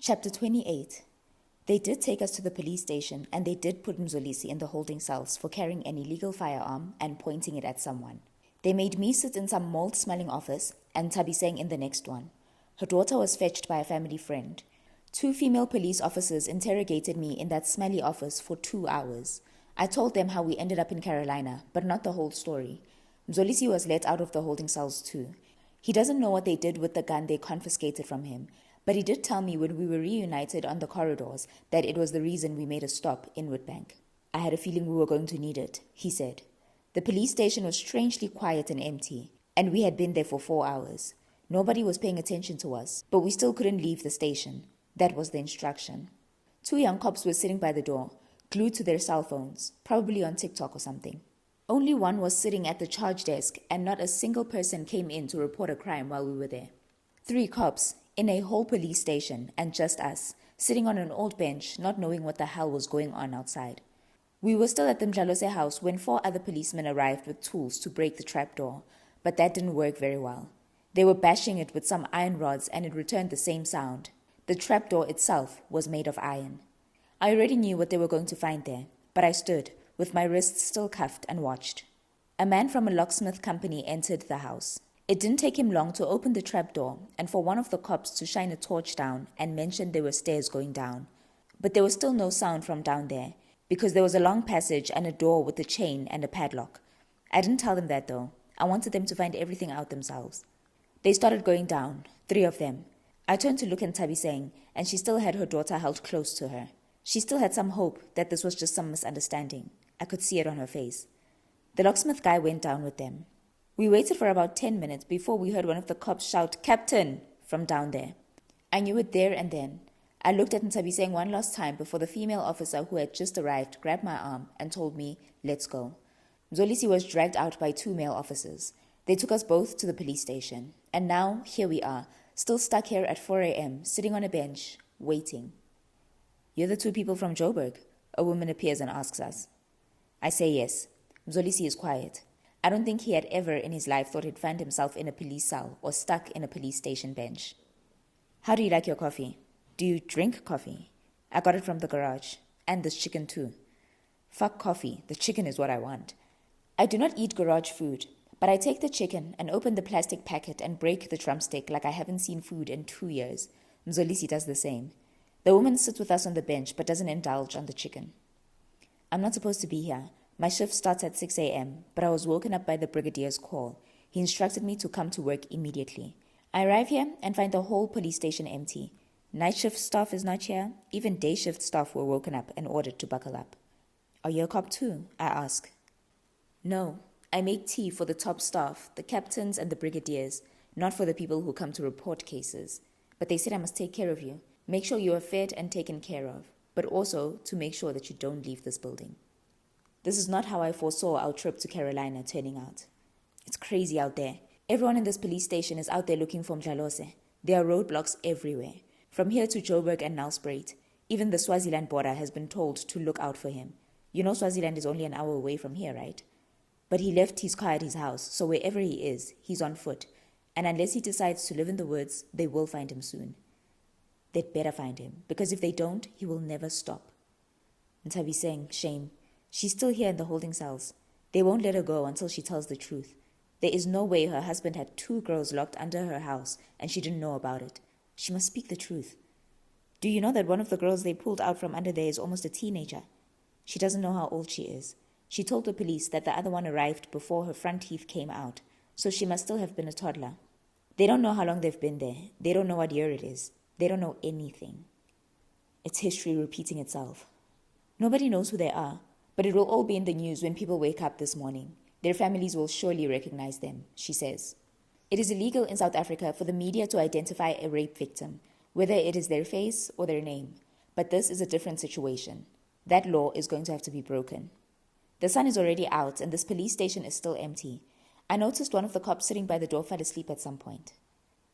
Chapter 28. They did take us to the police station and they did put Mzolisi in the holding cells for carrying an illegal firearm and pointing it at someone. They made me sit in some mold-smelling office and Tabiseng in the next one. Her daughter was fetched by a family friend. 2 female police officers interrogated me in that smelly office for 2 hours. I told them how we ended up in Carolina, but not the whole story. Mzolisi was let out of the holding cells too. He doesn't know what they did with the gun they confiscated from him, but he did tell me when we were reunited on the corridors that it was the reason we made a stop in Woodbank. I had a feeling we were going to need it, he said. The police station was strangely quiet and empty, and we had been there for 4 hours. Nobody was paying attention to us, but we still couldn't leave the station. That was the instruction. 2 young cops were sitting by the door, glued to their cell phones, probably on TikTok or something. Only one was sitting at the charge desk, and not a single person came in to report a crime while we were there. 3 cops, in a whole police station, and just us, sitting on an old bench, not knowing what the hell was going on outside. We were still at the Mdlalose house when 4 other policemen arrived with tools to break the trapdoor, but that didn't work very well. They were bashing it with some iron rods and it returned the same sound. The trapdoor itself was made of iron. I already knew what they were going to find there, but I stood, with my wrists still cuffed, and watched. A man from a locksmith company entered the house. It didn't take him long to open the trapdoor and for one of the cops to shine a torch down and mention there were stairs going down. But there was still no sound from down there, because there was a long passage and a door with a chain and a padlock. I didn't tell them that though. I wanted them to find everything out themselves. They started going down, 3 of them. I turned to look at Tabiseng, and she still had her daughter held close to her. She still had some hope that this was just some misunderstanding. I could see it on her face. The locksmith guy went down with them. We waited for about 10 minutes before we heard one of the cops shout, "Captain!" from down there. I knew it there and then. I looked at Tabiseng one last time before the female officer who had just arrived grabbed my arm and told me, "Let's go." Mzolisi was dragged out by 2 male officers. They took us both to the police station. And now, here we are, still stuck here at 4 a.m., sitting on a bench, waiting. "You're the 2 people from Joburg," a woman appears and asks us. I say yes. Mzolisi is quiet. I don't think he had ever in his life thought he'd find himself in a police cell or stuck in a police station bench. "How do you like your coffee?" "Do you drink coffee?" "I got it from the garage. And this chicken too." "Fuck coffee. The chicken is what I want." I do not eat garage food, but I take the chicken and open the plastic packet and break the drumstick like I haven't seen food in 2 years. Mzolisi does the same. The woman sits with us on the bench but doesn't indulge on the chicken. "I'm not supposed to be here. My shift starts at 6 a.m., but I was woken up by the brigadier's call. He instructed me to come to work immediately. I arrive here and find the whole police station empty. Night shift staff is not here. Even day shift staff were woken up and ordered to buckle up. "Are you a cop too?" I ask. "No, I make tea for the top staff, the captains and the brigadiers, not for the people who come to report cases. But they said I must take care of you, make sure you are fed and taken care of, but also to make sure that you don't leave this building." This is not how I foresaw our trip to Carolina turning out. It's crazy out there. Everyone in this police station is out there looking for Mdlalose. There are roadblocks everywhere. From here to Joburg and Nelspruit. Even the Swaziland border has been told to look out for him. You know Swaziland is only an hour away from here, right? But he left his car at his house, so wherever he is, he's on foot. And unless he decides to live in the woods, they will find him soon. They'd better find him, because if they don't, he will never stop. Tabiseng, shame. She's still here in the holding cells. They won't let her go until she tells the truth. There is no way her husband had 2 girls locked under her house and she didn't know about it. She must speak the truth. Do you know that one of the girls they pulled out from under there is almost a teenager? She doesn't know how old she is. She told the police that the other one arrived before her front teeth came out, so she must still have been a toddler. They don't know how long they've been there. They don't know what year it is. They don't know anything. It's history repeating itself. Nobody knows who they are. But it will all be in the news when people wake up this morning. Their families will surely recognize them, she says. It is illegal in South Africa for the media to identify a rape victim, whether it is their face or their name. But this is a different situation. That law is going to have to be broken. The sun is already out and this police station is still empty. I noticed one of the cops sitting by the door fell asleep at some point.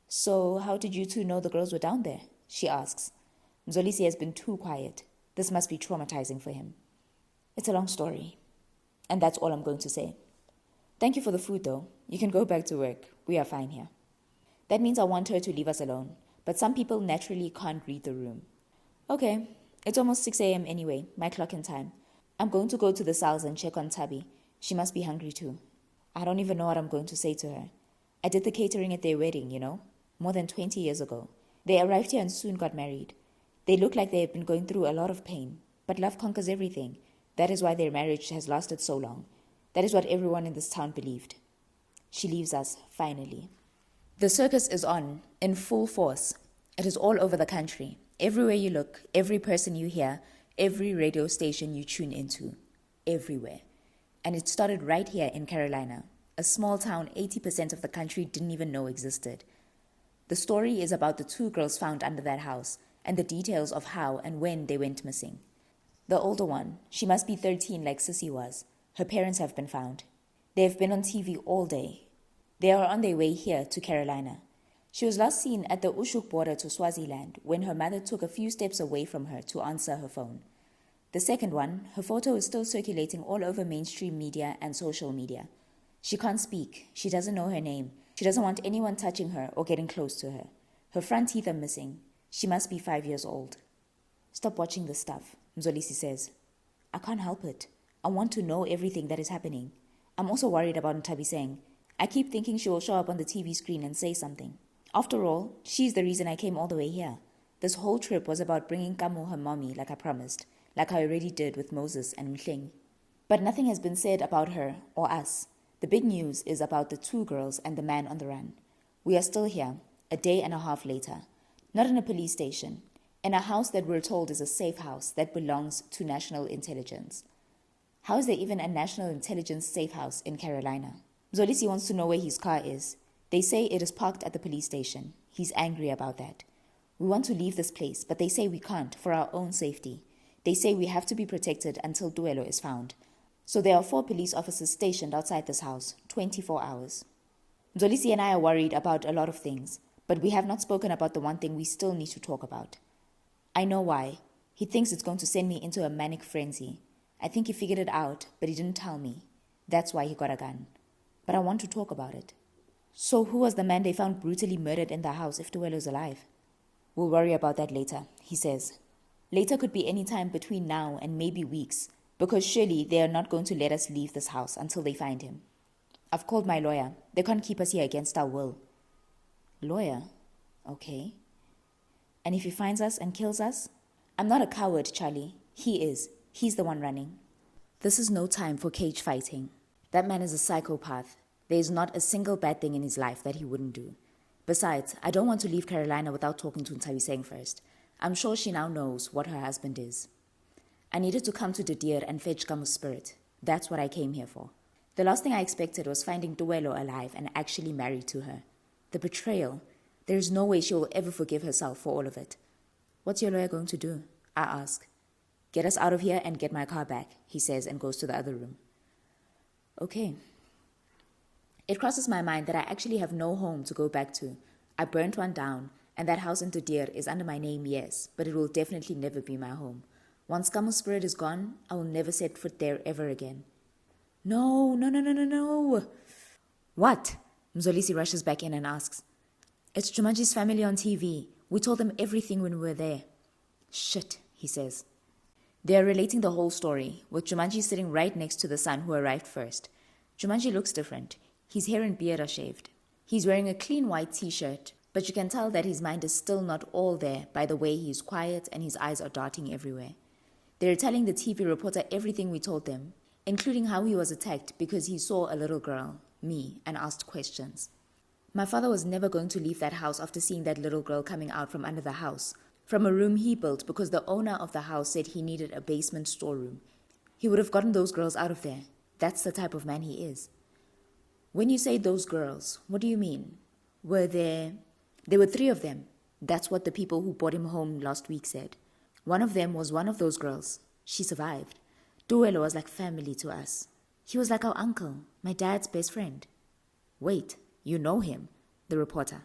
"So how did you 2 know the girls were down there?" she asks. Mzolisi has been too quiet. This must be traumatizing for him. It's a long story. And that's all I'm going to say. Thank you for the food, though. You can go back to work. We are fine here. That means I want her to leave us alone. but some people naturally can't read the room. Okay, it's almost 6 a.m. anyway, my clock in time. I'm going to go to the cells and check on Tabby. She must be hungry too. I don't even know what I'm going to say to her. I did the catering at their wedding, more than 20 years ago. They arrived here and soon got married. They look like they have been going through a lot of pain, but love conquers everything. That is why their marriage has lasted so long. That is what everyone in this town believed. She leaves us, finally. The circus is on, in full force. It is all over the country. Everywhere you look, every person you hear, every radio station you tune into. Everywhere. And it started right here in Carolina, a small town 80% of the country didn't even know existed. The story is about the 2 girls found under that house and the details of how and when they went missing. The older one, she must be 13 like Sissy was. Her parents have been found. They have been on TV all day. They are on their way here to Carolina. She was last seen at the Ushuk border to Swaziland when her mother took a few steps away from her to answer her phone. The second one, her photo is still circulating all over mainstream media and social media. She can't speak. She doesn't know her name. She doesn't want anyone touching her or getting close to her. Her front teeth are missing. She must be 5 years old. Stop watching this stuff, Mzolisi says. I can't help it. I want to know everything that is happening. I'm also worried about Ntabiseng. I keep thinking she will show up on the TV screen and say something. After all, she's the reason I came all the way here. This whole trip was about bringing Kamu her mommy like I promised, like I already did with Moses and Mhleng. But nothing has been said about her or us. The big news is about the 2 girls and the man on the run. We are still here, a day and a half later. Not in a police station. In a house that we're told is a safe house that belongs to national intelligence. How is there even a national intelligence safe house in Carolina? Zolisi wants to know where his car is. They say it is parked at the police station. He's angry about that. We want to leave this place, but they say we can't for our own safety. They say we have to be protected until Duelo is found. So there are 4 police officers stationed outside this house, 24 hours. Zolisi and I are worried about a lot of things, but we have not spoken about the one thing we still need to talk about. I know why. He thinks it's going to send me into a manic frenzy. I think he figured it out, but he didn't tell me. That's why he got a gun. But I want to talk about it. So who was the man they found brutally murdered in the house if Duelo's alive? We'll worry about that later, he says. Later could be any time between now and maybe weeks, because surely they are not going to let us leave this house until they find him. I've called my lawyer. They can't keep us here against our will. Lawyer? Okay. And if he finds us and kills us? I'm not a coward, Charlie. He is. He's the one running. This is no time for cage fighting. That man is a psychopath. There is not a single bad thing in his life that he wouldn't do. Besides, I don't want to leave Carolina without talking to Ntabiseng first. I'm sure she now knows what her husband is. I needed to come to the deer and fetch Kamu's spirit. That's what I came here for. The last thing I expected was finding Duelo alive and actually married to her. The betrayal. There is no way she will ever forgive herself for all of it. What's your lawyer going to do? I ask. Get us out of here and get my car back, he says and goes to the other room. Okay. It crosses my mind that I actually have no home to go back to. I burnt one down, and that house in De Deer is under my name, yes, but it will definitely never be my home. Once Kamu's spirit is gone, I will never set foot there ever again. No. What? Mzolisi rushes back in and asks. It's Jumanji's family on TV. We told them everything when we were there. Shit, he says. They are relating the whole story, with Jumanji sitting right next to the son who arrived first. Jumanji looks different. His hair and beard are shaved. He's wearing a clean white t-shirt, but you can tell that his mind is still not all there by the way he is quiet and his eyes are darting everywhere. They're telling the TV reporter everything we told them, including how he was attacked because he saw a little girl, me, and asked questions. My father was never going to leave that house after seeing that little girl coming out from under the house, from a room he built because the owner of the house said he needed a basement storeroom. He would have gotten those girls out of there. That's the type of man he is. When you say those girls, what do you mean? There were 3 of them. That's what the people who brought him home last week said. One of them was one of those girls. She survived. Duelo was like family to us. He was like our uncle, my dad's best friend. Wait, you know him? The reporter.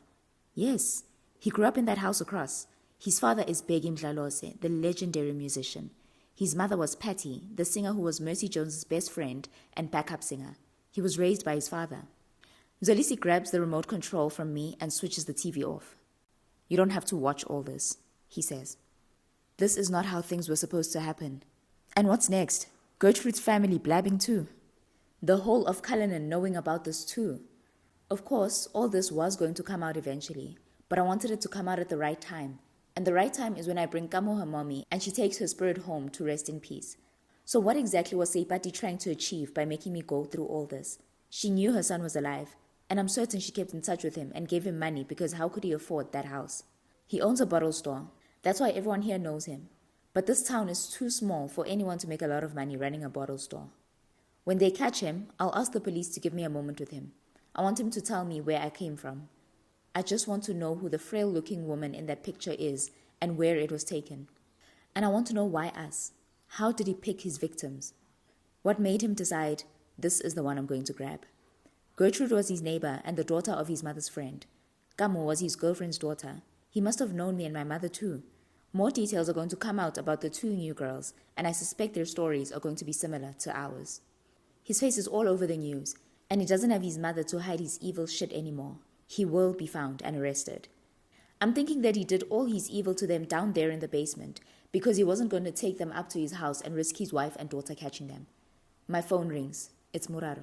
Yes, he grew up in that house across. His father is Begi Mdlalose, the legendary musician. His mother was Patty, the singer who was Mercy Jones's best friend and backup singer. He was raised by his father. Zolisi grabs the remote control from me and switches the TV off. You don't have to watch all this, he says. This is not how things were supposed to happen. And what's next? Gertrude's family blabbing too. The whole of Cullinan knowing about this too. Of course, all this was going to come out eventually, but I wanted it to come out at the right time. And the right time is when I bring Kamo her mommy and she takes her spirit home to rest in peace. So what exactly was Seipati trying to achieve by making me go through all this? She knew her son was alive, and I'm certain she kept in touch with him and gave him money because how could he afford that house? He owns a bottle store. That's why everyone here knows him. But this town is too small for anyone to make a lot of money running a bottle store. When they catch him, I'll ask the police to give me a moment with him. I want him to tell me where I came from. I just want to know who the frail-looking woman in that picture is and where it was taken. And I want to know why us. How did he pick his victims? What made him decide, this is the one I'm going to grab? Gertrude was his neighbor and the daughter of his mother's friend. Kamo was his girlfriend's daughter. He must have known me and my mother too. More details are going to come out about the two new girls, and I suspect their stories are going to be similar to ours. His face is all over the news, and he doesn't have his mother to hide his evil shit anymore. He will be found and arrested. I'm thinking that he did all his evil to them down there in the basement because he wasn't going to take them up to his house and risk his wife and daughter catching them. My phone rings. It's Muraro.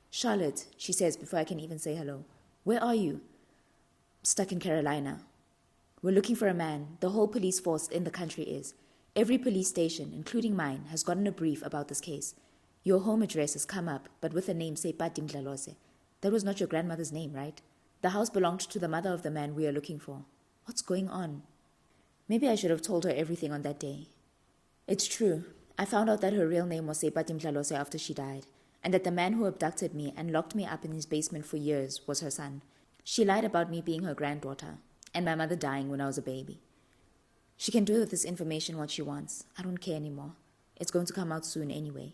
Charlotte, she says before I can even say hello. Where are you? Stuck in Carolina. We're looking for a man. The whole police force in the country is. Every police station, including mine, has gotten a brief about this case. Your home address has come up, but with the name Seipati Mdlalose. That was not your grandmother's name, right? The house belonged to the mother of the man we are looking for. What's going on? Maybe I should have told her everything on that day. It's true. I found out that her real name was Seipati Mdlalose after she died, and that the man who abducted me and locked me up in his basement for years was her son. She lied about me being her granddaughter, and my mother dying when I was a baby. She can do with this information what she wants. I don't care anymore. It's going to come out soon anyway.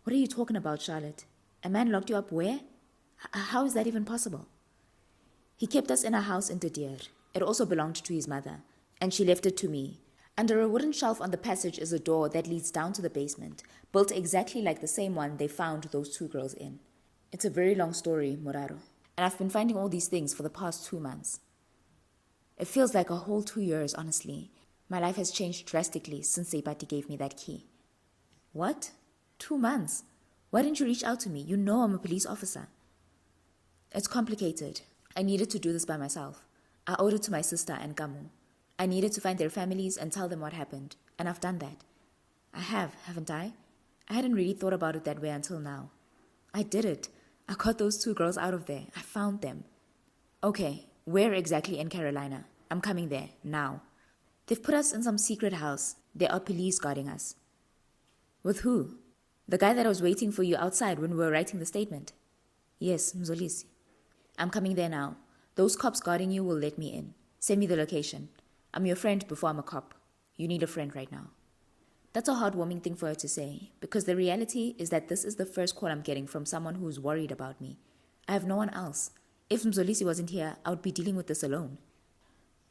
What are you talking about, Charlotte? A man locked you up where? How is that even possible? He kept us in a house in De Deer. It also belonged to his mother, and she left it to me. Under a wooden shelf on the passage is a door that leads down to the basement, built exactly like the same one they found those two girls in. It's a very long story, Muraro, and I've been finding all these things for the past 2 months. It feels like a whole 2 years, honestly. My life has changed drastically since Seipati gave me that key. What? 2 months? Why didn't you reach out to me? You know I'm a police officer. It's complicated. I needed to do this by myself. I owed it to my sister and Kamu. I needed to find their families and tell them what happened, and I've done that. I have, haven't I? I hadn't really thought about it that way until now. I did it. I got those 2 girls out of there. I found them. Okay, where exactly in Carolina? I'm coming there, now. They've put us in some secret house. There are police guarding us. With who? The guy that was waiting for you outside when we were writing the statement. Yes, Mzolisi. I'm coming there now. Those cops guarding you will let me in. Send me the location. I'm your friend before I'm a cop. You need a friend right now. That's a heartwarming thing for her to say, because the reality is that this is the first call I'm getting from someone who's worried about me. I have no one else. If Mzolisi wasn't here, I would be dealing with this alone.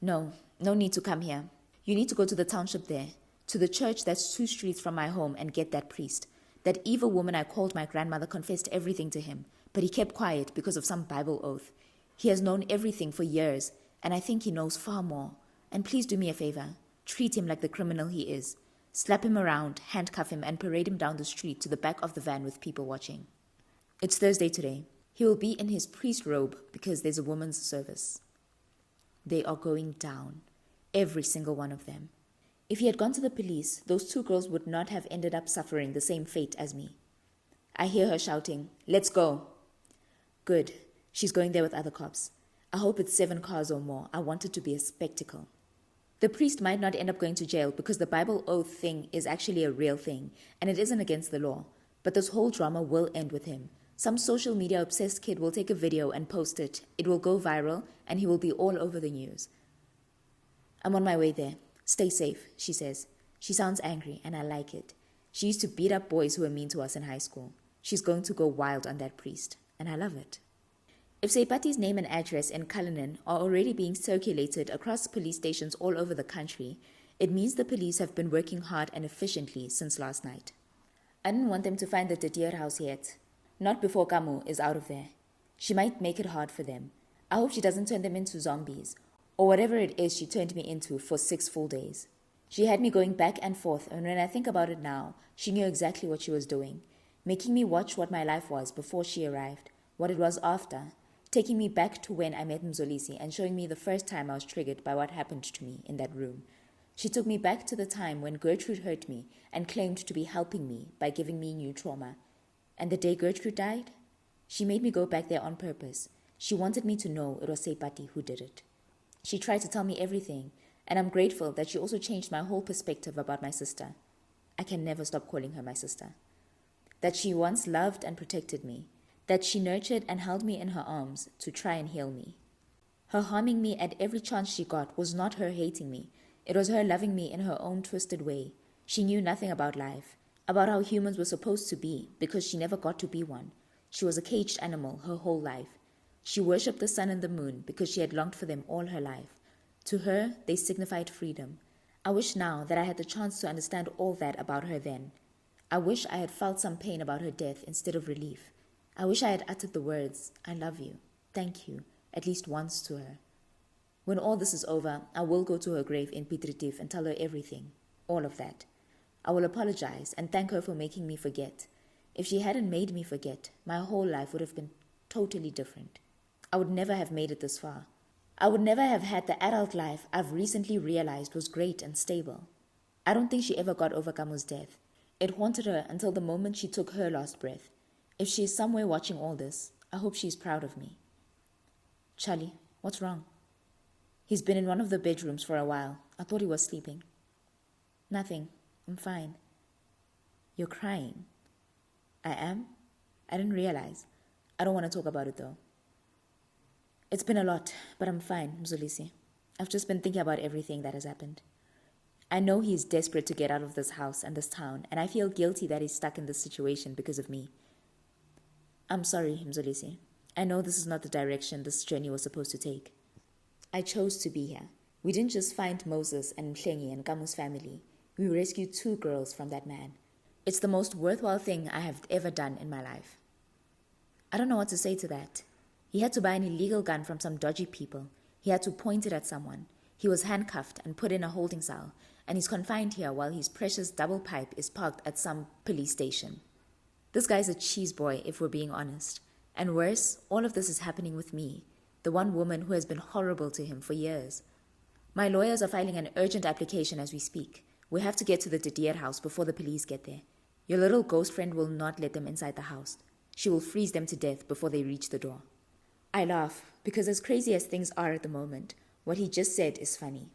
No need to come here. You need to go to the township there, to the church that's 2 streets from my home, and get that priest. That evil woman I called my grandmother confessed everything to him, but he kept quiet because of some Bible oath. He has known everything for years, and I think he knows far more. And please do me a favor. Treat him like the criminal he is. Slap him around, handcuff him, and parade him down the street to the back of the van with people watching. It's Thursday today. He will be in his priest robe because there's a woman's service. They are going down. Every single one of them. If he had gone to the police, those 2 girls would not have ended up suffering the same fate as me. I hear her shouting, "Let's go." Good. She's going there with other cops. I hope it's 7 cars or more. I want it to be a spectacle. The priest might not end up going to jail because the Bible oath thing is actually a real thing, and it isn't against the law. But this whole drama will end with him. Some social media obsessed kid will take a video and post it. It will go viral, and he will be all over the news. I'm on my way there. Stay safe, she says. She sounds angry, and I like it. She used to beat up boys who were mean to us in high school. She's going to go wild on that priest, and I love it. If Seipati's name and address in Cullinan are already being circulated across police stations all over the country, it means the police have been working hard and efficiently since last night. I didn't want them to find the De Deer house yet. Not before Kamu is out of there. She might make it hard for them. I hope she doesn't turn them into zombies. or whatever it is she turned me into for 6 full days. She had me going back and forth, and when I think about it now, she knew exactly what she was doing, making me watch what my life was before she arrived, what it was after, taking me back to when I met Mzolisi and showing me the first time I was triggered by what happened to me in that room. She took me back to the time when Gertrude hurt me and claimed to be helping me by giving me new trauma. And the day Gertrude died, she made me go back there on purpose. She wanted me to know it was Seipati who did it. She tried to tell me everything, and I'm grateful that she also changed my whole perspective about my sister. I can never stop calling her my sister. That she once loved and protected me. That she nurtured and held me in her arms to try and heal me. Her harming me at every chance she got was not her hating me. It was her loving me in her own twisted way. She knew nothing about life, about how humans were supposed to be, because she never got to be one. She was a caged animal her whole life. She worshipped the sun and the moon because she had longed for them all her life. To her, they signified freedom. I wish now that I had the chance to understand all that about her then. I wish I had felt some pain about her death instead of relief. I wish I had uttered the words, "I love you, thank you," at least once to her. When all this is over, I will go to her grave in Piet Retief and tell her everything, all of that. I will apologize and thank her for making me forget. If she hadn't made me forget, my whole life would have been totally different. I would never have made it this far. I would never have had the adult life I've recently realized was great and stable. I don't think she ever got over Kamu's death. It haunted her until the moment she took her last breath. If she is somewhere watching all this, I hope she's proud of me. Charlie, what's wrong? He's been in one of the bedrooms for a while. I thought he was sleeping. Nothing. I'm fine. You're crying. I am? I didn't realize. I don't want to talk about it though. It's been a lot, but I'm fine, Mzolisi. I've just been thinking about everything that has happened. I know he's desperate to get out of this house and this town, and I feel guilty that he's stuck in this situation because of me. I'm sorry, Mzolisi. I know this is not the direction this journey was supposed to take. I chose to be here. We didn't just find Moses and Mhlengi and Kamu's family. We rescued 2 girls from that man. It's the most worthwhile thing I have ever done in my life. I don't know what to say to that. He had to buy an illegal gun from some dodgy people. He had to point it at someone. He was handcuffed and put in a holding cell, and he's confined here while his precious double pipe is parked at some police station. This guy's a cheese boy, if we're being honest. And worse, all of this is happening with me, the one woman who has been horrible to him for years. My lawyers are filing an urgent application as we speak. We have to get to the Didier house before the police get there. Your little ghost friend will not let them inside the house. She will freeze them to death before they reach the door. I laugh, because as crazy as things are at the moment, what he just said is funny.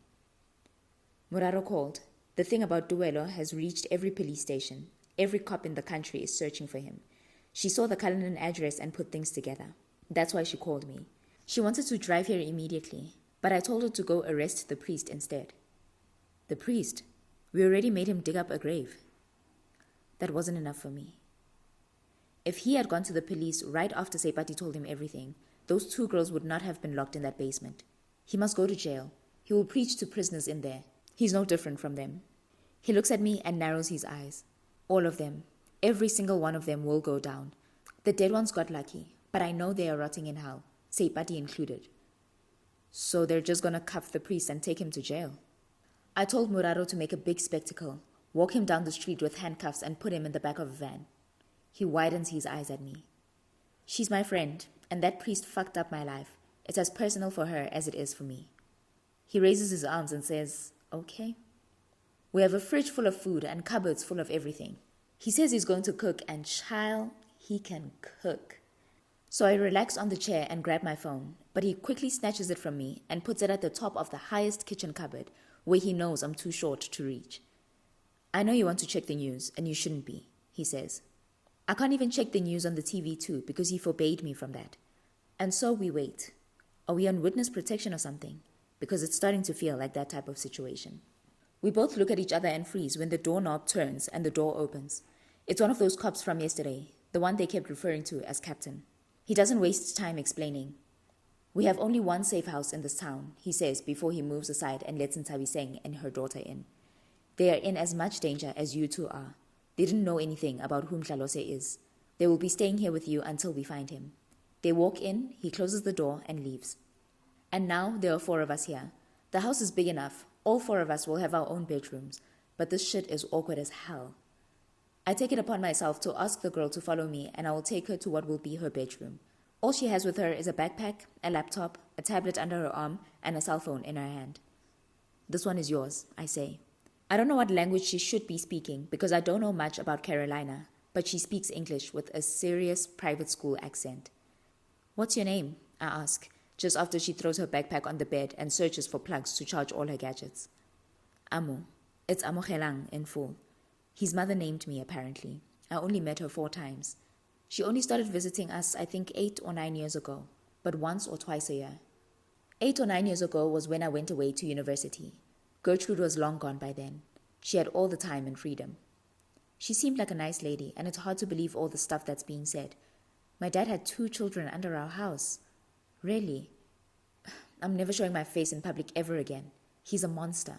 Muraro called. The thing about Duelo has reached every police station. Every cop in the country is searching for him. She saw the Cullinan address and put things together. That's why she called me. She wanted to drive here immediately, but I told her to go arrest the priest instead. The priest? We already made him dig up a grave. That wasn't enough for me. If he had gone to the police right after Seipati told him everything, those 2 girls would not have been locked in that basement. He must go to jail. He will preach to prisoners in there. He's no different from them. He looks at me and narrows his eyes. All of them. Every single one of them will go down. The dead ones got lucky, but I know they are rotting in hell, Seipati included. So they're just gonna cuff the priest and take him to jail. I told Muraro to make a big spectacle, walk him down the street with handcuffs and put him in the back of a van. He widens his eyes at me. She's my friend, and that priest fucked up my life. It's as personal for her as it is for me. He raises his arms and says, okay. We have a fridge full of food and cupboards full of everything. He says he's going to cook, and child, he can cook. So I relax on the chair and grab my phone, but he quickly snatches it from me and puts it at the top of the highest kitchen cupboard, where he knows I'm too short to reach. I know you want to check the news, and you shouldn't be, he says. I can't even check the news on the TV too, because he forbade me from that. And so we wait. Are we on witness protection or something? Because it's starting to feel like that type of situation. We both look at each other and freeze when the doorknob turns and the door opens. It's one of those cops from yesterday, the one they kept referring to as Captain. He doesn't waste time explaining. We have only one safe house in this town, he says before he moves aside and lets Ntabi Seng and her daughter in. They are in as much danger as you two are. They didn't know anything about whom Hlalose is. They will be staying here with you until we find him. They walk in, he closes the door and leaves. And now there are 4 of us here. The house is big enough. All 4 of us will have our own bedrooms. But this shit is awkward as hell. I take it upon myself to ask the girl to follow me, and I will take her to what will be her bedroom. All she has with her is a backpack, a laptop, a tablet under her arm, and a cell phone in her hand. This one is yours, I say. I don't know what language she should be speaking because I don't know much about Carolina, but she speaks English with a serious private school accent. What's your name? I ask, just after she throws her backpack on the bed and searches for plugs to charge all her gadgets. Amo. It's Amogelang in full. His mother named me, apparently. I only met her 4 times. She only started visiting us, I think, 8 or 9 years ago, but once or twice a year. 8 or 9 years ago was when I went away to university. Gertrude was long gone by then. She had all the time and freedom. She seemed like a nice lady, and it's hard to believe all the stuff that's being said. My dad had 2 children under our house. Really? I'm never showing my face in public ever again. He's a monster.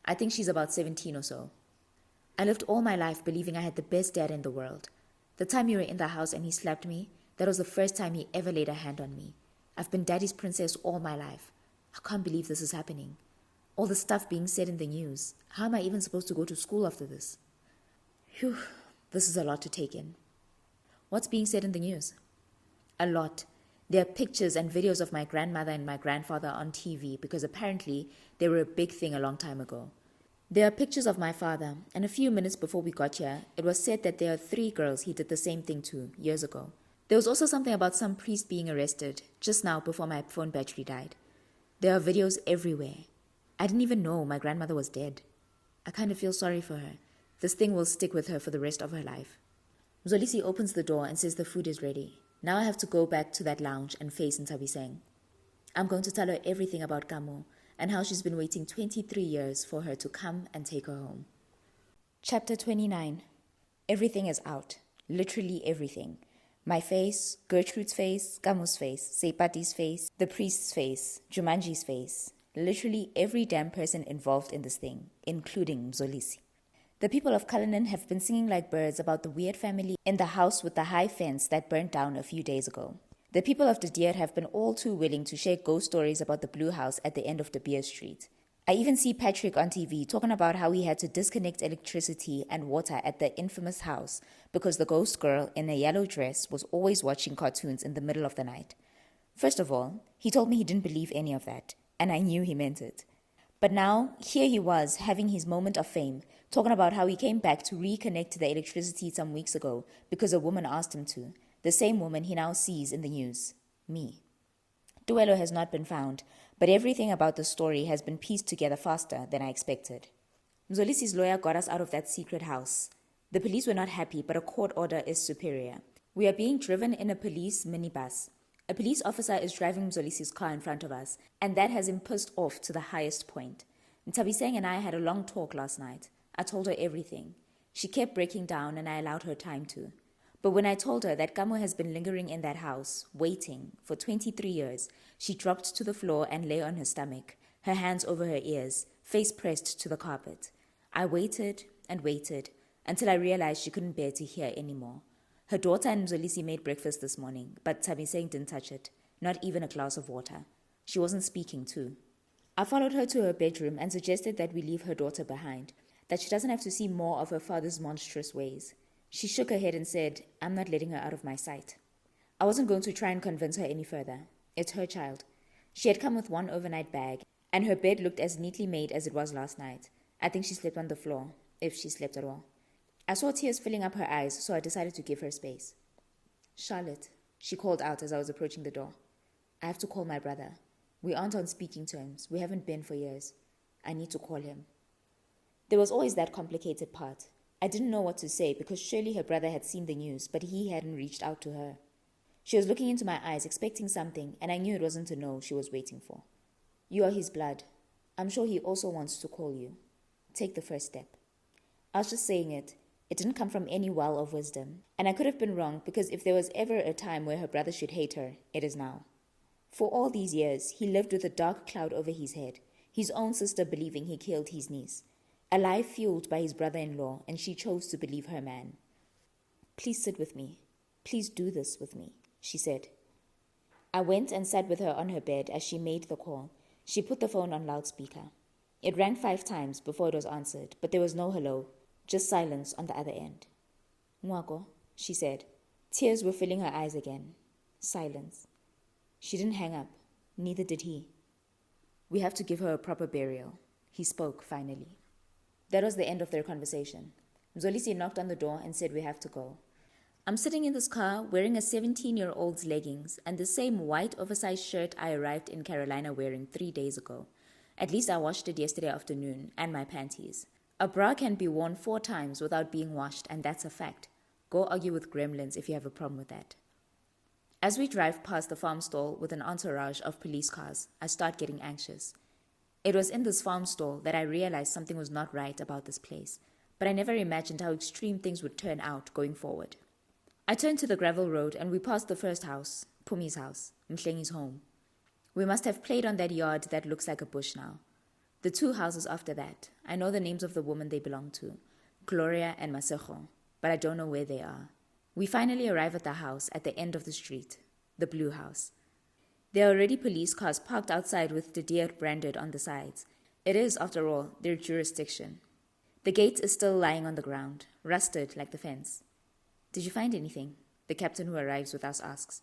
I think she's about 17 or so. I lived all my life believing I had the best dad in the world. The time you were in the house and he slapped me, that was the first time he ever laid a hand on me. I've been daddy's princess all my life. I can't believe this is happening. All the stuff being said in the news. How am I even supposed to go to school after this? Phew, this is a lot to take in. What's being said in the news? A lot. There are pictures and videos of my grandmother and my grandfather on TV because apparently they were a big thing a long time ago. There are pictures of my father, and a few minutes before we got here, it was said that there are 3 girls he did the same thing to years ago. There was also something about some priest being arrested just now before my phone battery died. There are videos everywhere. I didn't even know my grandmother was dead. I kind of feel sorry for her. This thing will stick with her for the rest of her life. Mzolisi opens the door and says the food is ready. Now I have to go back to that lounge and face Ntabiseng. I'm going to tell her everything about Kamo and how she's been waiting 23 years for her to come and take her home. Chapter 29. Everything is out. Literally everything. My face, Gertrude's face, Kamo's face, Seipati's face, the priest's face, Jumanji's face. Literally every damn person involved in this thing, including Mzolisi. The people of Cullinan have been singing like birds about the weird family in the house with the high fence that burnt down a few days ago. The people of De Deer have been all too willing to share ghost stories about the blue house at the end of De Beer Street. I even see Patrick on TV talking about how he had to disconnect electricity and water at the infamous house because the ghost girl in a yellow dress was always watching cartoons in the middle of the night. First of all, he told me he didn't believe any of that, and I knew he meant it. But now, here he was, having his moment of fame, talking about how he came back to reconnect the electricity some weeks ago because a woman asked him to. The same woman he now sees in the news. Me. Duelo has not been found, but everything about the story has been pieced together faster than I expected. Mzolisi's lawyer got us out of that secret house. The police were not happy, but a court order is superior. We are being driven in a police minibus. A police officer is driving Mzolisi's car in front of us, and that has him pissed off to the highest point. Ntabiseng and I had a long talk last night. I told her everything. She kept breaking down, and I allowed her time to. But when I told her that Kamo has been lingering in that house, waiting, for 23 years, she dropped to the floor and lay on her stomach, her hands over her ears, face pressed to the carpet. I waited and waited until I realized she couldn't bear to hear anymore. Her daughter and Mzolisi made breakfast this morning, but Ntabiseng didn't touch it, not even a glass of water. She wasn't speaking too. I followed her to her bedroom and suggested that we leave her daughter behind, that she doesn't have to see more of her father's monstrous ways. She shook her head and said, I'm not letting her out of my sight. I wasn't going to try and convince her any further. It's her child. She had come with one overnight bag, and her bed looked as neatly made as it was last night. I think she slept on the floor, if she slept at all. I saw tears filling up her eyes, so I decided to give her space. Charlotte, she called out as I was approaching the door. I have to call my brother. We aren't on speaking terms. We haven't been for years. I need to call him. There was always that complicated part. I didn't know what to say because surely her brother had seen the news, but he hadn't reached out to her. She was looking into my eyes, expecting something, and I knew it wasn't a no she was waiting for. You are his blood. I'm sure he also wants to call you. Take the first step. I was just saying it. It didn't come from any well of wisdom, and I could have been wrong because if there was ever a time where her brother should hate her, it is now. For all these years, he lived with a dark cloud over his head, his own sister believing he killed his niece. A lie fueled by his brother-in-law, and she chose to believe her man. Please sit with me. Please do this with me, she said. I went and sat with her on her bed as she made the call. She put the phone on loudspeaker. It rang 5 times before it was answered, but there was no hello, just silence on the other end. Mwako, she said. Tears were filling her eyes again. Silence. She didn't hang up. Neither did he. We have to give her a proper burial. He spoke, finally. That was the end of their conversation. Mzolisi knocked on the door and said we have to go. I'm sitting in this car wearing a 17-year-old's leggings and the same white oversized shirt I arrived in Carolina wearing 3 days ago. At least I washed it yesterday afternoon, and my panties. A bra can be worn 4 times without being washed, and that's a fact. Go argue with gremlins if you have a problem with that. As we drive past the farm stall with an entourage of police cars, I start getting anxious. It was in this farm stall that I realized something was not right about this place, but I never imagined how extreme things would turn out going forward. I turned to the gravel road and we passed the first house, Pumi's house, Mhlengi's home. We must have played on that yard that looks like a bush now. The 2 houses after that, I know the names of the women they belong to, Gloria and Masejo, but I don't know where they are. We finally arrive at the house at the end of the street, the blue house. There are already police cars parked outside with the deer branded on the sides. It is, after all, their jurisdiction. The gate is still lying on the ground, rusted like the fence. Did you find anything? The captain who arrives with us asks.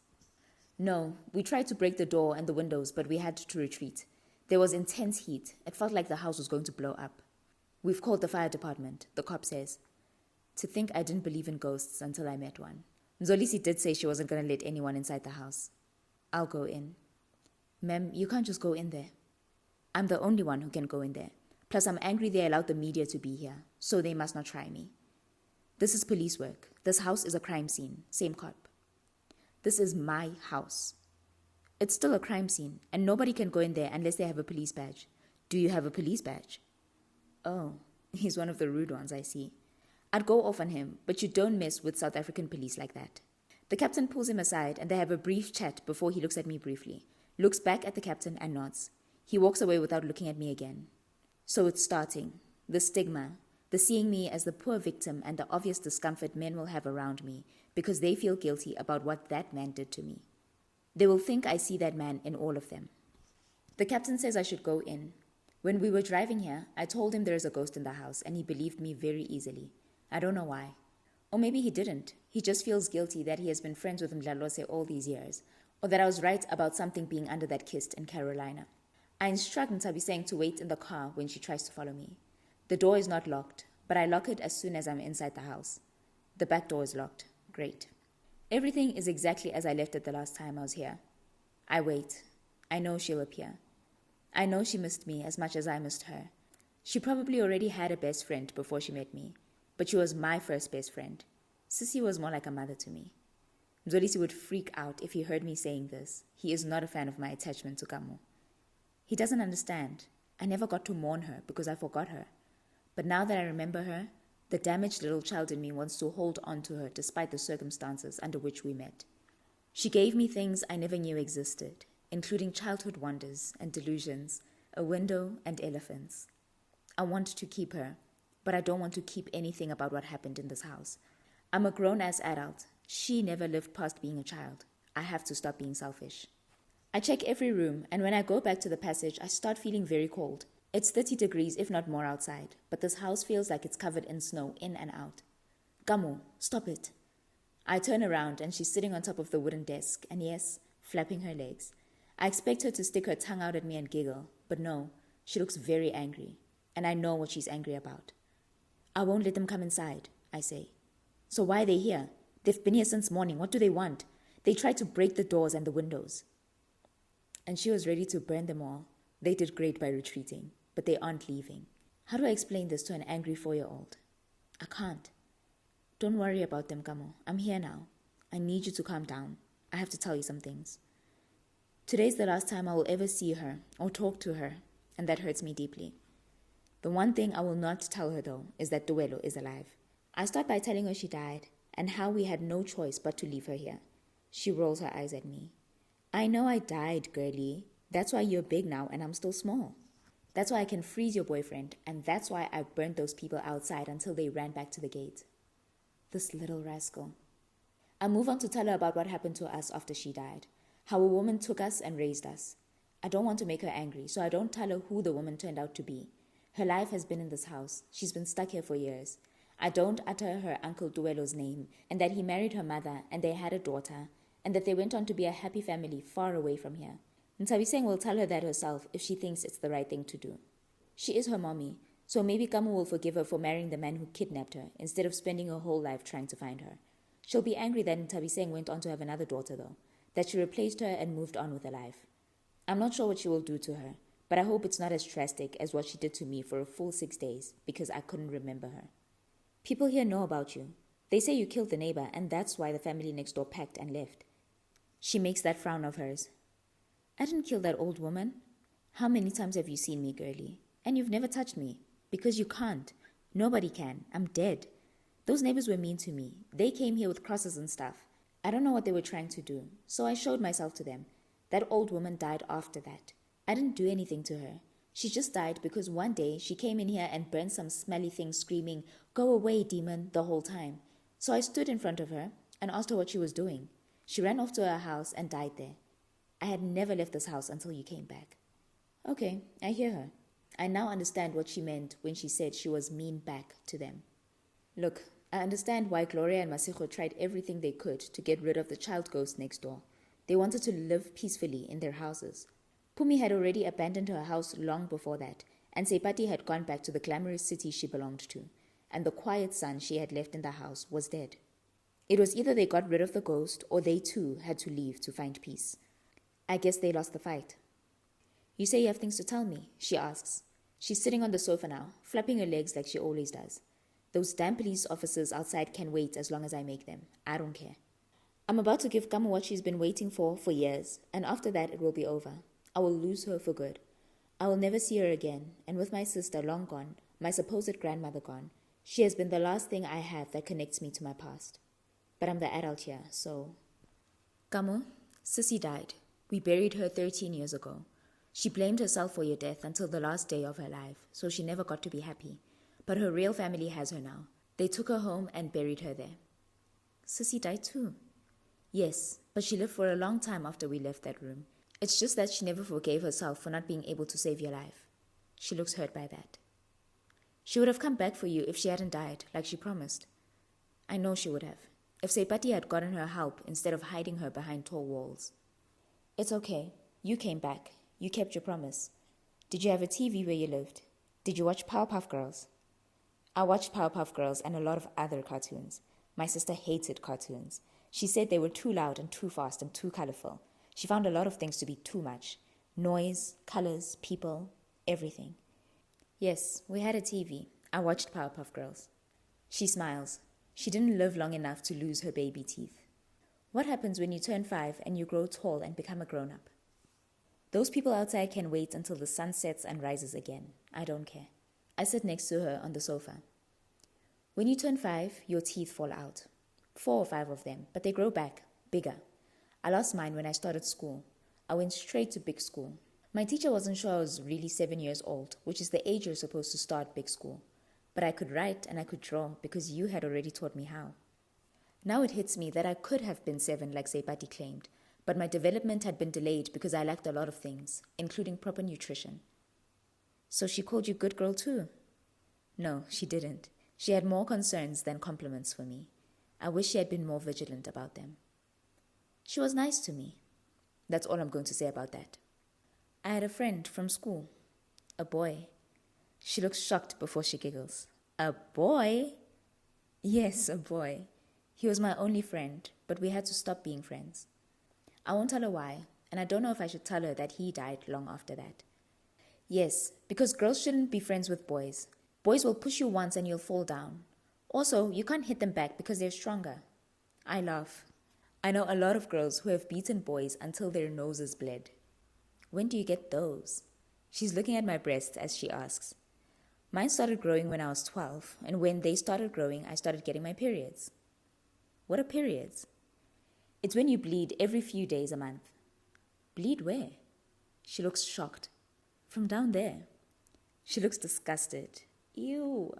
No, we tried to break the door and the windows, but we had to retreat. There was intense heat. It felt like the house was going to blow up. We've called the fire department, the cop says. To think I didn't believe in ghosts until I met one. Mzolisi did say she wasn't going to let anyone inside the house. I'll go in. Ma'am, you can't just go in there. I'm the only one who can go in there. Plus, I'm angry they allowed the media to be here, so they must not try me. This is police work. This house is a crime scene. Same cop. This is my house. It's still a crime scene, and nobody can go in there unless they have a police badge. Do you have a police badge? Oh, he's one of the rude ones, I see. I'd go off on him, but you don't mess with South African police like that. The captain pulls him aside, and they have a brief chat before he looks at me briefly, looks back at the captain and nods. He walks away without looking at me again. So it's starting. The stigma, the seeing me as the poor victim and the obvious discomfort men will have around me because they feel guilty about what that man did to me. They will think I see that man in all of them. The captain says I should go in. When we were driving here, I told him there is a ghost in the house, and he believed me very easily. I don't know why. Or maybe he didn't. He just feels guilty that he has been friends with Mdlalose all these years, or that I was right about something being under that kist in Carolina. I instruct Ntabi saying to wait in the car when she tries to follow me. The door is not locked, but I lock it as soon as I'm inside the house. The back door is locked. Great. Everything is exactly as I left it the last time I was here. I wait. I know she'll appear. I know she missed me as much as I missed her. She probably already had a best friend before she met me, but she was my first best friend. Sissy was more like a mother to me. Mzolisi would freak out if he heard me saying this. He is not a fan of my attachment to Kamo. He doesn't understand. I never got to mourn her because I forgot her. But now that I remember her, the damaged little child in me wants to hold on to her despite the circumstances under which we met. She gave me things I never knew existed, including childhood wonders and delusions, a window and elephants. I want to keep her, but I don't want to keep anything about what happened in this house. I'm a grown-ass adult. She never lived past being a child. I have to stop being selfish. I check every room, and when I go back to the passage, I start feeling very cold. It's 30 degrees, if not more outside, but this house feels like it's covered in snow in and out. Gamo, stop it. I turn around and she's sitting on top of the wooden desk, and yes, flapping her legs. I expect her to stick her tongue out at me and giggle, but no, she looks very angry, and I know what she's angry about. I won't let them come inside, I say. So why are they here? They've been here since morning. What do they want? They tried to break the doors and the windows. And she was ready to burn them all. They did great by retreating, but they aren't leaving. How do I explain this to an angry 4-year-old? I can't. Don't worry about them, Kamo. I'm here now. I need you to calm down. I have to tell you some things. Today's the last time I will ever see her or talk to her, and that hurts me deeply. The one thing I will not tell her, though, is that Duelo is alive. I start by telling her she died, and how we had no choice but to leave her here. She rolls her eyes at me. I know I died, girlie. That's why you're big now and I'm still small. That's why I can freeze your boyfriend, and that's why I burnt those people outside until they ran back to the gate. This little rascal. I move on to tell her about what happened to us after she died. How a woman took us and raised us. I don't want to make her angry, so I don't tell her who the woman turned out to be. Her life has been in this house. She's been stuck here for years. I don't utter her Uncle Duelo's name, and that he married her mother, and they had a daughter, and that they went on to be a happy family far away from here. Ntabiseng will tell her that herself if she thinks it's the right thing to do. She is her mommy, so maybe Kamu will forgive her for marrying the man who kidnapped her, instead of spending her whole life trying to find her. She'll be angry that Ntabiseng went on to have another daughter though, that she replaced her and moved on with her life. I'm not sure what she will do to her, but I hope it's not as drastic as what she did to me for a full 6 days, because I couldn't remember her. People here know about you. They say you killed the neighbor, and that's why the family next door packed and left. She makes that frown of hers. I didn't kill that old woman. How many times have you seen me, girlie? And you've never touched me. Because you can't. Nobody can. I'm dead. Those neighbors were mean to me. They came here with crosses and stuff. I don't know what they were trying to do, so I showed myself to them. That old woman died after that. I didn't do anything to her. She just died because one day she came in here and burned some smelly thing screaming, "Go away, demon," the whole time. So I stood in front of her and asked her what she was doing. She ran off to her house and died there. I had never left this house until you came back. Okay, I hear her. I now understand what she meant when she said she was mean back to them. Look, I understand why Gloria and Masijo tried everything they could to get rid of the child ghost next door. They wanted to live peacefully in their houses. Pumi had already abandoned her house long before that, and Seipati had gone back to the glamorous city she belonged to, and the quiet son she had left in the house was dead. It was either they got rid of the ghost or they too had to leave to find peace. I guess they lost the fight. You say you have things to tell me, she asks. She's sitting on the sofa now, flapping her legs like she always does. Those damn police officers outside can wait as long as I make them. I don't care. I'm about to give Kamu what she's been waiting for years, and after that it will be over. I will lose her for good. I will never see her again, and with my sister long gone, my supposed grandmother gone, she has been the last thing I have that connects me to my past. But I'm the adult here, so... Kamu, Sissy died. We buried her 13 years ago. She blamed herself for your death until the last day of her life, so she never got to be happy. But her real family has her now. They took her home and buried her there. Sissy died too. Yes, but she lived for a long time after we left that room. It's just that she never forgave herself for not being able to save your life. She looks hurt by that. She would have come back for you if she hadn't died, like she promised. I know she would have. If Seipati had gotten her help instead of hiding her behind tall walls. It's okay. You came back. You kept your promise. Did you have a TV where you lived? Did you watch Powerpuff Girls? I watched Powerpuff Girls and a lot of other cartoons. My sister hated cartoons. She said they were too loud and too fast and too colorful. She found a lot of things to be too much. Noise, colors, people, everything. Yes, we had a TV. I watched Powerpuff Girls. She smiles. She didn't live long enough to lose her baby teeth. What happens when you turn 5 and you grow tall and become a grown-up? Those people outside can wait until the sun sets and rises again. I don't care. I sit next to her on the sofa. When you turn 5, your teeth fall out. 4 or 5 of them, but they grow back, bigger. I lost mine when I started school. I went straight to big school. My teacher wasn't sure I was really 7 years old, which is the age you're supposed to start big school. But I could write and I could draw because you had already taught me how. Now it hits me that I could have been 7 like Seipati claimed, but my development had been delayed because I lacked a lot of things, including proper nutrition. So she called you good girl too? No, she didn't. She had more concerns than compliments for me. I wish she had been more vigilant about them. She was nice to me. That's all I'm going to say about that. I had a friend from school. A boy. She looks shocked before she giggles. A boy? Yes, a boy. He was my only friend, but we had to stop being friends. I won't tell her why, and I don't know if I should tell her that he died long after that. Yes, because girls shouldn't be friends with boys. Boys will push you once and you'll fall down. Also, you can't hit them back because they're stronger. I laugh. I know a lot of girls who have beaten boys until their noses bled. When do you get those? She's looking at my breasts as she asks. Mine started growing when I was 12, and when they started growing, I started getting my periods. What are periods? It's when you bleed every few days a month. Bleed where? She looks shocked. From down there. She looks disgusted. Ew.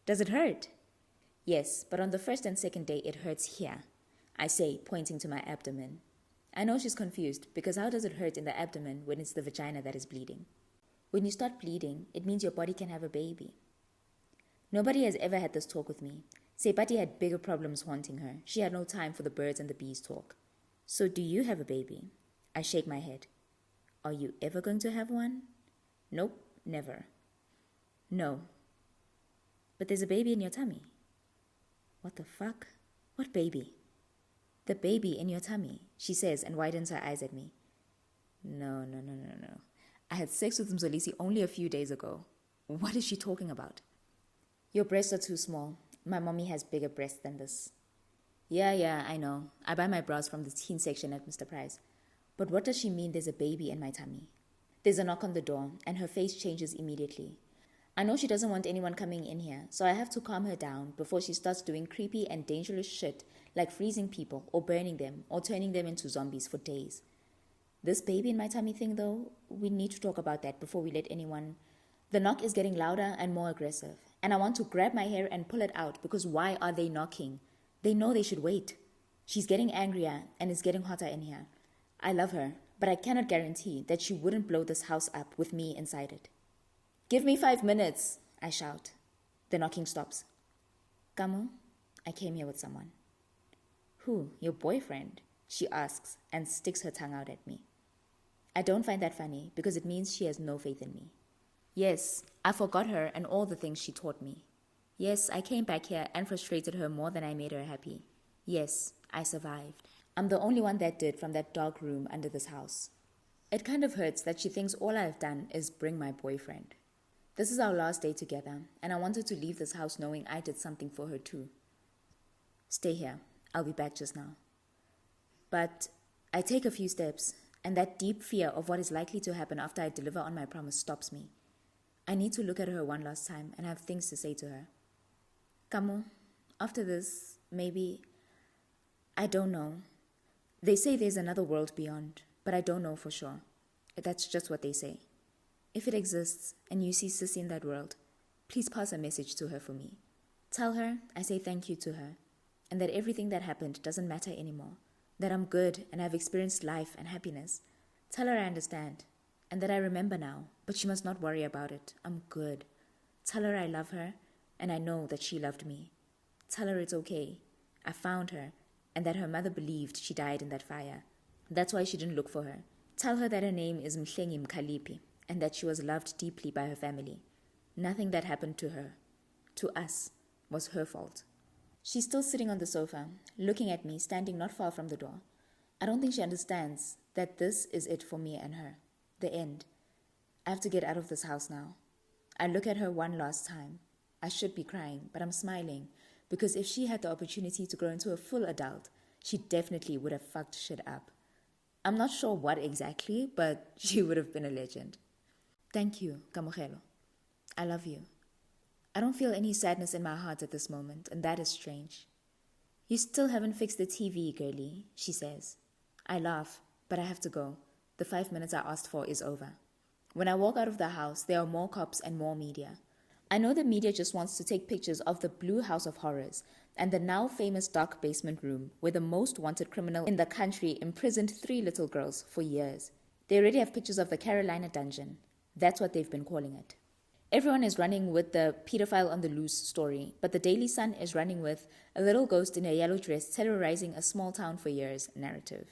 Does it hurt? Yes, but on the first and second day it hurts here, I say, pointing to my abdomen. I know she's confused because how does it hurt in the abdomen when it's the vagina that is bleeding? When you start bleeding, it means your body can have a baby. Nobody has ever had this talk with me. Sepati had bigger problems haunting her. She had no time for the birds and the bees talk. So do you have a baby? I shake my head. Are you ever going to have one? Nope, never. No. But there's a baby in your tummy. What the fuck? What baby? The baby in your tummy, she says and widens her eyes at me. No. I had sex with Mzolisi only a few days ago. What is she talking about? Your breasts are too small. My mommy has bigger breasts than this. Yeah, I know. I buy my bras from the teen section at Mr. Price. But what does she mean there's a baby in my tummy? There's a knock on the door, and her face changes immediately. I know she doesn't want anyone coming in here, so I have to calm her down before she starts doing creepy and dangerous shit like freezing people or burning them or turning them into zombies for days. This baby in my tummy thing, though, we need to talk about that before we let anyone... The knock is getting louder and more aggressive, and I want to grab my hair and pull it out because why are they knocking? They know they should wait. She's getting angrier and it's getting hotter in here. I love her, but I cannot guarantee that she wouldn't blow this house up with me inside it. Give me 5 minutes, I shout. The knocking stops. Kamu, I came here with someone. Who, your boyfriend? She asks and sticks her tongue out at me. I don't find that funny because it means she has no faith in me. Yes, I forgot her and all the things she taught me. Yes, I came back here and frustrated her more than I made her happy. Yes, I survived. I'm the only one that did from that dark room under this house. It kind of hurts that she thinks all I've done is bring my boyfriend. This is our last day together, and I wanted to leave this house knowing I did something for her too. Stay here. I'll be back just now. But I take a few steps, and that deep fear of what is likely to happen after I deliver on my promise stops me. I need to look at her one last time and have things to say to her. Kamu, after this, maybe... I don't know. They say there's another world beyond, but I don't know for sure. That's just what they say. If it exists and you see Sissy in that world, please pass a message to her for me. Tell her I say thank you to her, and that everything that happened doesn't matter anymore, that I'm good and I've experienced life and happiness. Tell her I understand, and that I remember now, but she must not worry about it. I'm good. Tell her I love her, and I know that she loved me. Tell her it's okay. I found her, and that her mother believed she died in that fire. That's why she didn't look for her. Tell her that her name is Mhlengi Mkhalipi, and that she was loved deeply by her family. Nothing that happened to her, to us, was her fault. She's still sitting on the sofa, looking at me, standing not far from the door. I don't think she understands that this is it for me and her. The end. I have to get out of this house now. I look at her one last time. I should be crying, but I'm smiling, because if she had the opportunity to grow into a full adult, she definitely would have fucked shit up. I'm not sure what exactly, but she would have been a legend. Thank you, Kamogelo. I love you. I don't feel any sadness in my heart at this moment, and that is strange. You still haven't fixed the TV, girlie, she says. I laugh, but I have to go. The 5 minutes I asked for is over. When I walk out of the house, there are more cops and more media. I know the media just wants to take pictures of the Blue House of Horrors and the now famous dark basement room where the most wanted criminal in the country imprisoned 3 little girls for years. They already have pictures of the Carolina dungeon. That's what they've been calling it. Everyone is running with the pedophile on the loose story, but the Daily Sun is running with a little ghost in a yellow dress terrorizing a small town for years narrative.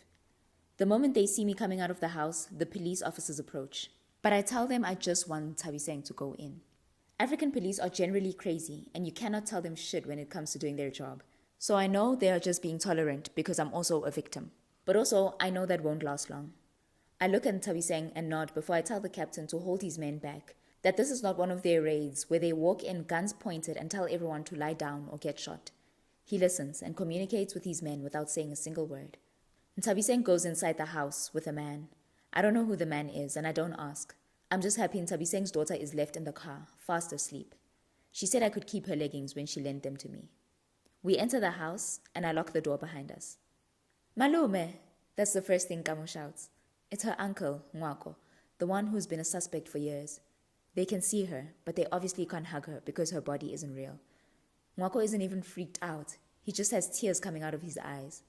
The moment they see me coming out of the house, the police officers approach. But I tell them I just want Thabiseng to go in. African police are generally crazy, and you cannot tell them shit when it comes to doing their job. So I know they are just being tolerant because I'm also a victim. But also, I know that won't last long. I look at Thabiseng and nod before I tell the captain to hold his men back, that this is not one of their raids where they walk in guns pointed and tell everyone to lie down or get shot. He listens and communicates with his men without saying a single word. Thabiseng goes inside the house with a man. I don't know who the man is, and I don't ask. I'm just happy Thabiseng's daughter is left in the car, fast asleep. She said I could keep her leggings when she lent them to me. We enter the house, and I lock the door behind us. Malume! That's the first thing Kamu shouts. It's her uncle, Nwako, the one who's been a suspect for years. They can see her, but they obviously can't hug her because her body isn't real. Nwako isn't even freaked out. He just has tears coming out of his eyes.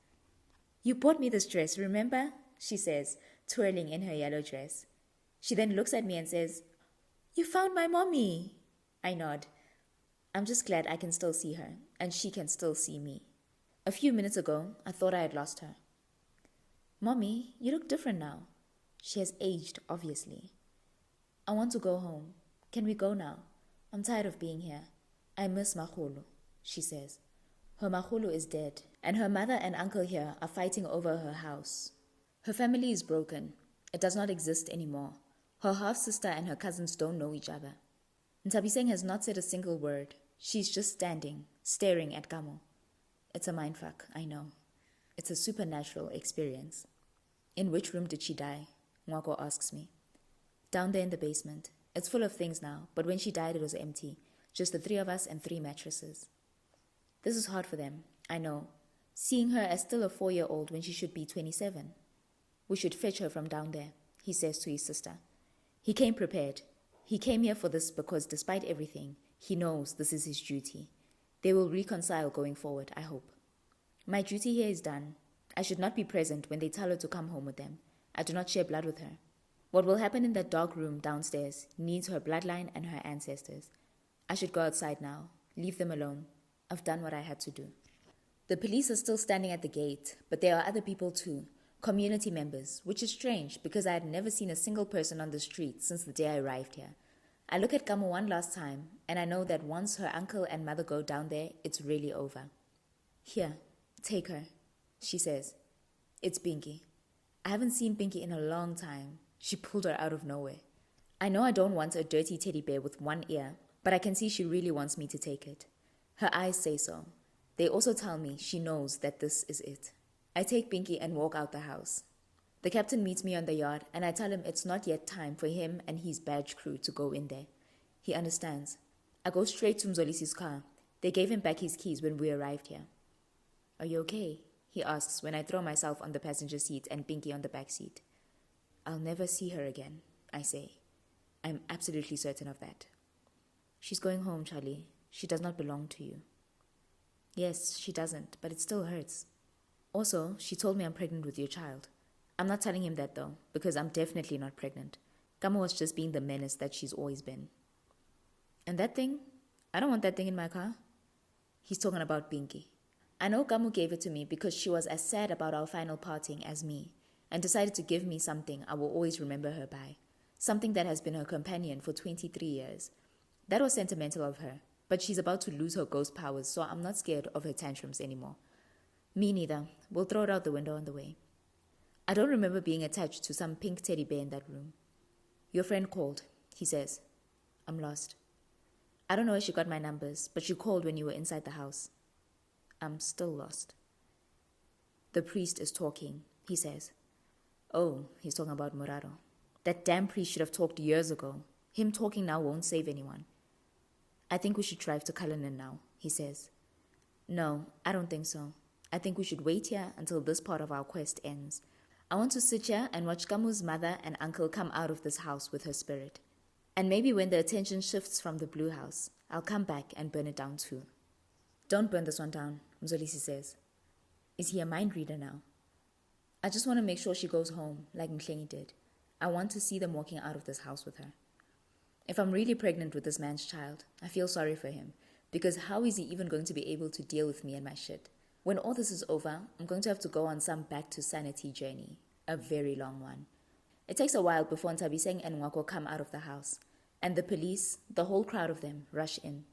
You bought me this dress, remember? She says, twirling in her yellow dress. She then looks at me and says, You found my mommy. I nod. I'm just glad I can still see her, and she can still see me. A few minutes ago, I thought I had lost her. Mommy, you look different now. She has aged, obviously. I want to go home. Can we go now? I'm tired of being here. I miss Mahulu, she says. Her Mahulu is dead, and her mother and uncle here are fighting over her house. Her family is broken. It does not exist anymore. Her half-sister and her cousins don't know each other. Ntabiseng has not said a single word. She's just standing, staring at Kamo. It's a mindfuck, I know. It's a supernatural experience. In which room did she die? Mwako asks me. Down there in the basement. It's full of things now, but when she died it was empty. Just the 3 of us and 3 mattresses. This is hard for them, I know. Seeing her as still a 4-year-old when she should be 27. We should fetch her from down there, he says to his sister. He came prepared. He came here for this because despite everything, he knows this is his duty. They will reconcile going forward, I hope. My duty here is done. I should not be present when they tell her to come home with them. I do not share blood with her. What will happen in that dark room downstairs needs her bloodline and her ancestors. I should go outside now. Leave them alone. I've done what I had to do. The police are still standing at the gate, but there are other people too, community members, which is strange because I had never seen a single person on the street since the day I arrived here. I look at Kamo one last time, and I know that once her uncle and mother go down there, it's really over. Here, take her, she says. It's Pinky. I haven't seen Pinky in a long time. She pulled her out of nowhere. I know I don't want a dirty teddy bear with one ear, but I can see she really wants me to take it. Her eyes say so. They also tell me she knows that this is it. I take Pinky and walk out the house. The captain meets me on the yard, and I tell him it's not yet time for him and his badge crew to go in there. He understands. I go straight to Mzolisi's car. They gave him back his keys when we arrived here. Are you okay? He asks when I throw myself on the passenger seat and Pinky on the back seat. I'll never see her again, I say. I'm absolutely certain of that. She's going home, Charlie. She does not belong to you. Yes, she doesn't, but it still hurts. Also, she told me I'm pregnant with your child. I'm not telling him that though, because I'm definitely not pregnant. Kamo was just being the menace that she's always been. And that thing? I don't want that thing in my car. He's talking about Pinky. I know Kamo gave it to me because she was as sad about our final parting as me, and decided to give me something I will always remember her by. Something that has been her companion for 23 years. That was sentimental of her, but she's about to lose her ghost powers, so I'm not scared of her tantrums anymore. Me neither. We'll throw it out the window on the way. I don't remember being attached to some pink teddy bear in that room. Your friend called, he says. I'm lost. I don't know where she got my numbers, but she called when you were inside the house. I'm still lost. The priest is talking, he says. Oh, he's talking about Murado. That damn priest should have talked years ago. Him talking now won't save anyone. I think we should drive to Cullinan now, he says. No, I don't think so. I think we should wait here until this part of our quest ends. I want to sit here and watch Kamu's mother and uncle come out of this house with her spirit. And maybe when the attention shifts from the blue house, I'll come back and burn it down too. Don't burn this one down, Mzolisi says. Is he a mind reader now? I just want to make sure she goes home, like Mklengi did. I want to see them walking out of this house with her. If I'm really pregnant with this man's child, I feel sorry for him, because how is he even going to be able to deal with me and my shit? When all this is over, I'm going to have to go on some back to sanity journey, a very long one. It takes a while before Ntabiseng and Nwako come out of the house, and the police, the whole crowd of them, rush in.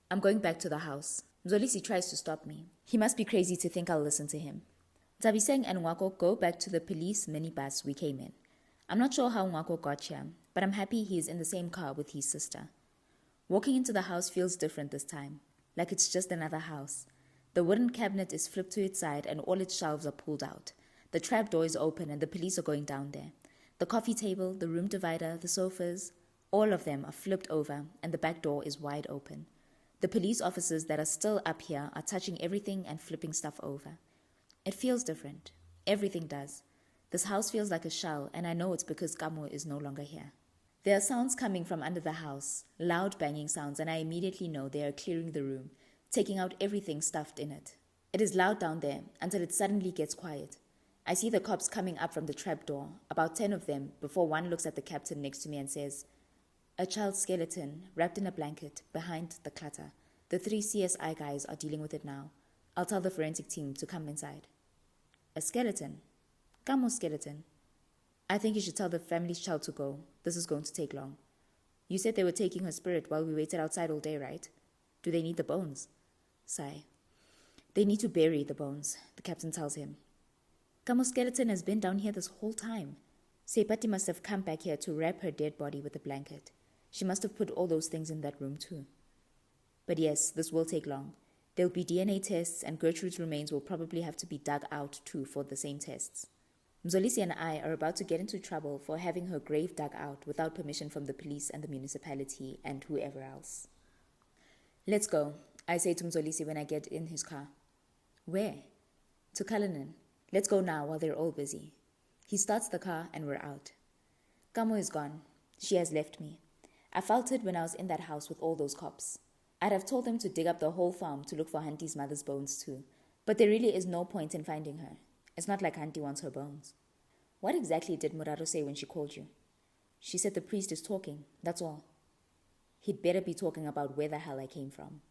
I'm going back to the house. Mzolisi tries to stop me. He must be crazy to think I'll listen to him. Ntabiseng and Nwako go back to the police minibus we came in. I'm not sure how Nwako got here, but I'm happy he is in the same car with his sister. Walking into the house feels different this time, like it's just another house. The wooden cabinet is flipped to its side and all its shelves are pulled out. The trap door is open and the police are going down there. The coffee table, the room divider, the sofas, all of them are flipped over and the back door is wide open. The police officers that are still up here are touching everything and flipping stuff over. It feels different. Everything does. This house feels like a shell, and I know it's because Kamo is no longer here. There are sounds coming from under the house, loud banging sounds, and I immediately know they are clearing the room, taking out everything stuffed in it. It is loud down there until it suddenly gets quiet. I see the cops coming up from the trapdoor, about 10 of them, before one looks at the captain next to me and says, "A child's skeleton, wrapped in a blanket, behind the clutter. The 3 CSI guys are dealing with it now. I'll tell the forensic team to come inside." "A skeleton? Kamo skeleton?" "I think you should tell the family's child to go. This is going to take long." "You said they were taking her spirit while we waited outside all day, right? Do they need the bones?" Sigh. "They need to bury the bones," the captain tells him. "Kamo skeleton has been down here this whole time. Sepati must have come back here to wrap her dead body with a blanket. She must have put all those things in that room too. But yes, this will take long. There'll be DNA tests, and Gertrude's remains will probably have to be dug out too for the same tests. Mzolisi and I are about to get into trouble for having her grave dug out without permission from the police and the municipality and whoever else." "Let's go," I say to Mzolisi when I get in his car. "Where?" "To Cullinan. Let's go now while they're all busy." He starts the car and we're out. Kamo is gone. She has left me. I felt it when I was in that house with all those cops. I'd have told them to dig up the whole farm to look for Hanti's mother's bones too. But there really is no point in finding her. It's not like Hanti wants her bones. "What exactly did Muraro say when she called you?" "She said the priest is talking, that's all." "He'd better be talking about where the hell I came from."